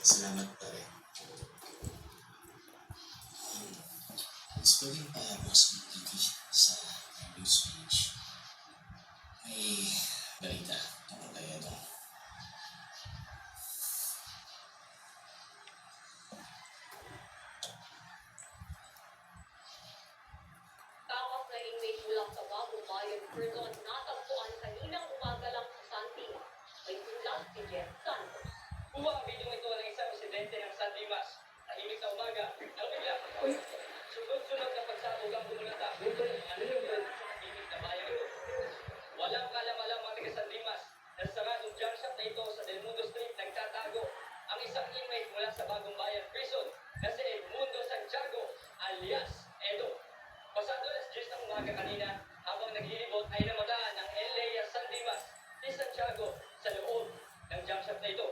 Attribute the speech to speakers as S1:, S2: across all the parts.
S1: Salamat pa rin. Gusto ko rin palabas ng TV sa news page. May balita tungkol kaya ito.
S2: Tawas na inmate mula sa Bagong Bayan Prison natagpuan kaninang umaga lang sa Santima. May ulat si Jeff Santos.
S3: Video ito ng isang residente ng San Dimas. Tahimik na umaga, nang bigla. Sunod-sunod na pagsabog ang bumulata. Ano yung sa tahimik na bayan ito? Walang kalam-alam mga taga San Dimas na sa saradong junk shop na ito sa Del Mundo Street nagtatago ang isang inmate mula sa Bagong Bayan Prison na si Edmundo Santiago alias Edo. Pasado alas 10 ng umaga kanina habang naglilibot ay namadaan ng Elea San Dimas si Santiago sa loob ng junk shop na ito.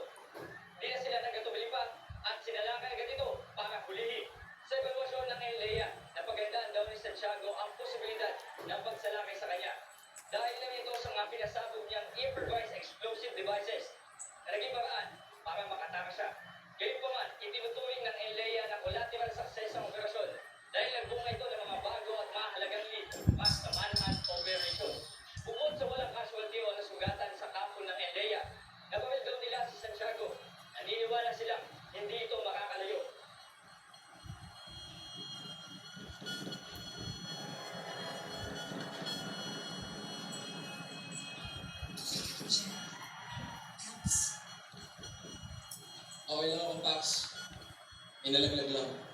S3: Di na sila nagkatubili pa at sinalakay agad ito para hulihin. Sa evaluasyon ng Elea, napagandaan daw ni Santiago ang posibilidad ng pagsalakay sa kanya. Dahil lang ito sa mga pinasabog niyang improvised explosive devices na naging paraan para makatakas siya. Gayun pa man, itinuturing ng Elea na collateral success ang operasyon dahil nagbunga ito ng mga bago at mahalagang lead basta manhunt operation. Bukod sa walang casualty o nasugatan sa kampo ng Elea, napamil daw nila si Santiago. Naniniwala silang hindi ito makakalayo.
S4: Okay lang akong Pax. May nalaglag lang.